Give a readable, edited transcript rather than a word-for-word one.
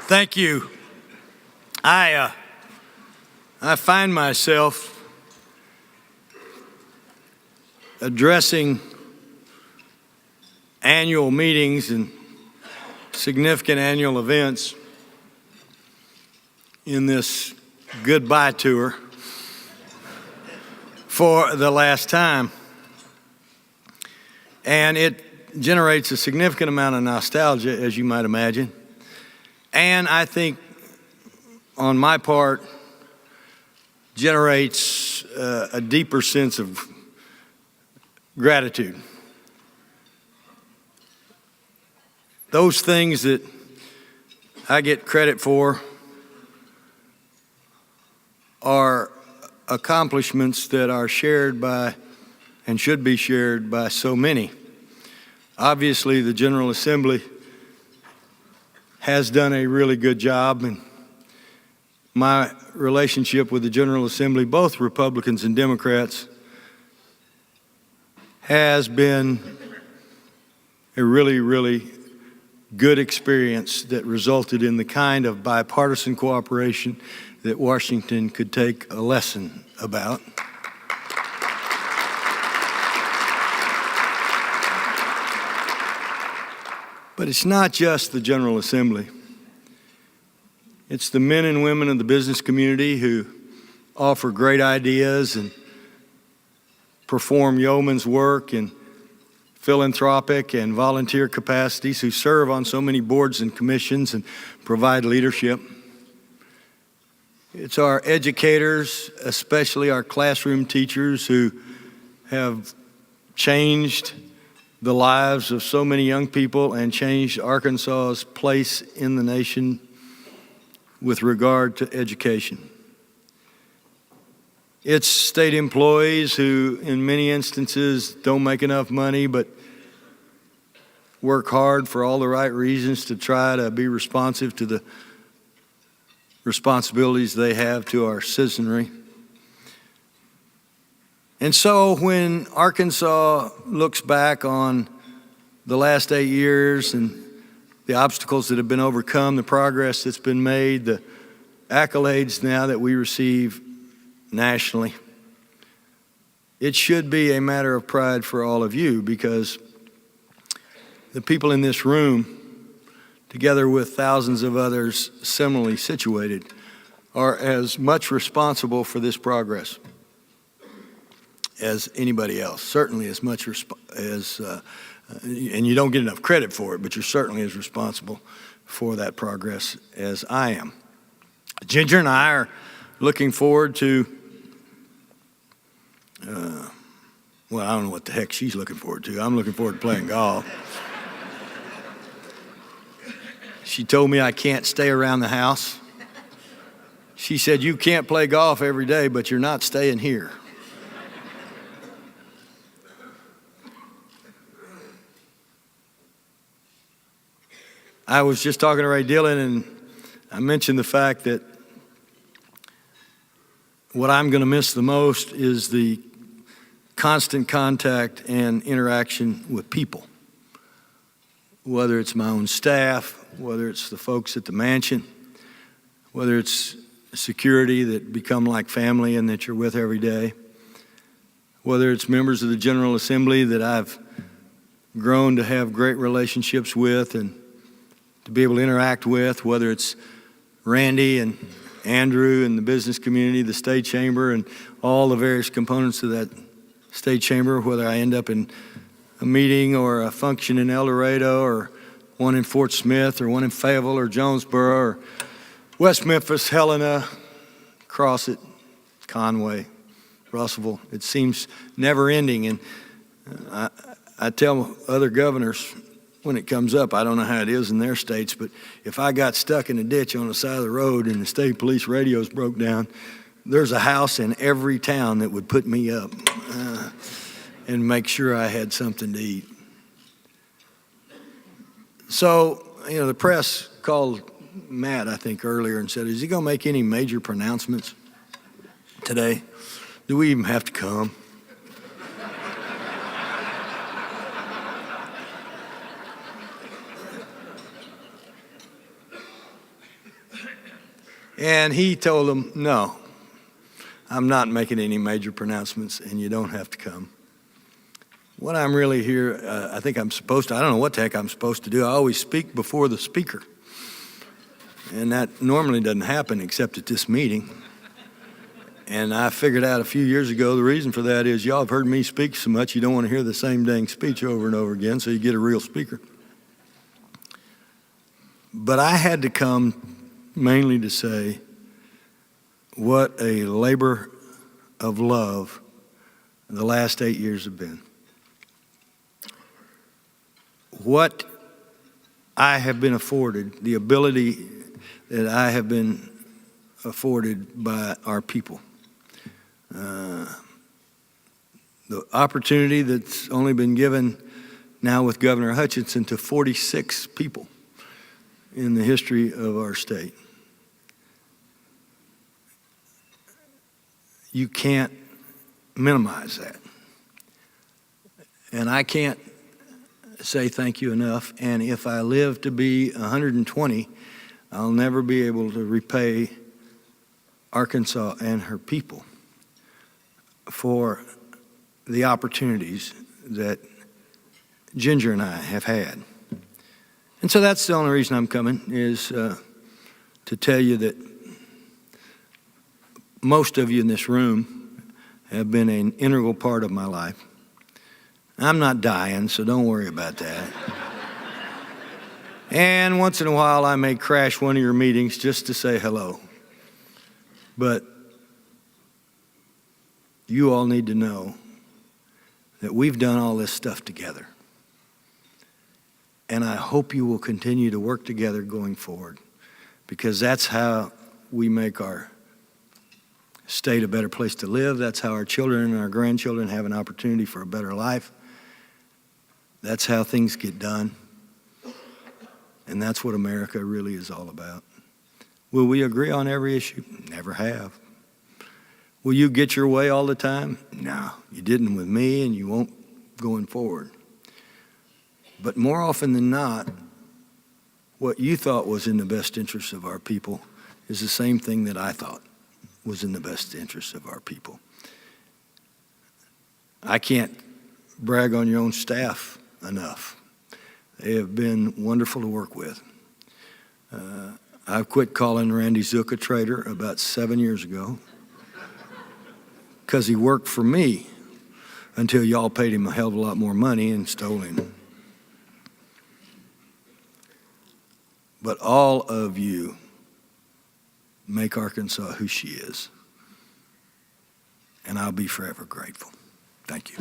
Thank you. I find myself addressing annual meetings and significant annual events in this goodbye tour for the last time. And it generates a significant amount of nostalgia, as you might imagine. And I think, on my part, generates a deeper sense of gratitude. Those things that I get credit for are accomplishments that are shared by and should be shared by so many. Obviously, the General Assembly has done a really good job, and my relationship with the General Assembly, both Republicans and Democrats, has been a really, really good experience that resulted in the kind of bipartisan cooperation that Washington could take a lesson about. But it's not just the General Assembly. It's the men and women of the business community who offer great ideas and perform yeoman's work in philanthropic and volunteer capacities, who serve on so many boards and commissions and provide leadership. It's our educators, especially our classroom teachers, who have changed the lives of so many young people and changed Arkansas's place in the nation with regard to education. It's state employees who, in many instances, don't make enough money but work hard for all the right reasons to try to be responsive to the responsibilities they have to our citizenry. And so when Arkansas looks back on the last 8 years and the obstacles that have been overcome, the progress that's been made, the accolades now that we receive nationally, it should be a matter of pride for all of you, because the people in this room, together with thousands of others similarly situated, are as much responsible for this progress as anybody else, certainly as much and you don't get enough credit for it, but you're certainly as responsible for that progress as I am. Ginger and I are looking forward to, well, I don't know what the heck she's looking forward to. I'm looking forward to playing golf. She told me I can't stay around the house. She said, you can't play golf every day, but you're not staying here. I was just talking to Ray Dillon, and I mentioned the fact that what I'm going to miss the most is the constant contact and interaction with people, whether it's my own staff, whether it's the folks at the mansion, whether it's security that become like family and that you're with every day, whether it's members of the General Assembly that I've grown to have great relationships with and to be able to interact with, whether it's Randy and Andrew and the business community, the state chamber, and all the various components of that state chamber, whether I end up in a meeting or a function in El Dorado or one in Fort Smith or one in Fayetteville or Jonesboro or West Memphis, Helena, Crossett, Conway, Russellville. It seems never ending. And I tell other governors, when it comes up, I don't know how it is in their states, but if I got stuck in a ditch on the side of the road and the state police radios broke down, there's a house in every town that would put me up and make sure I had something to eat. So, the press called Matt, I think, earlier and said, is he going to make any major pronouncements today? Do we even have to come? And he told them, no, I'm not making any major pronouncements, and you don't have to come. What I'm really here, I think I'm supposed to, I don't know what the heck I'm supposed to do. I always speak before the speaker. And that normally doesn't happen except at this meeting. And I figured out a few years ago the reason for that is y'all have heard me speak so much you don't want to hear the same dang speech over and over again, so you get a real speaker. But I had to come mainly to say what a labor of love the last 8 years have been. What I have been afforded, the ability that I have been afforded by our people. The opportunity that's only been given now with Governor Hutchinson to 46 people in the history of our state. You can't minimize that. And I can't say thank you enough. And if I live to be 120, I'll never be able to repay Arkansas and her people for the opportunities that Ginger and I have had. And so that's the only reason I'm coming, is to tell you that most of you in this room have been an integral part of my life. I'm not dying, so don't worry about that. And once in a while, I may crash one of your meetings just to say hello. But you all need to know that we've done all this stuff together. And I hope you will continue to work together going forward, because that's how we make our state a better place to live. That's how our children and our grandchildren have an opportunity for a better life. That's how things get done. And that's what America really is all about. Will we agree on every issue? Never have. Will you get your way all the time? No, you didn't with me, and you won't going forward. But more often than not, what you thought was in the best interest of our people is the same thing that I thought was in the best interest of our people. I can't brag on your own staff enough. They have been wonderful to work with. I quit calling Randy Zook a traitor about 7 years ago because he worked for me until y'all paid him a hell of a lot more money and stole him. But all of you make Arkansas who she is. And I'll be forever grateful. Thank you.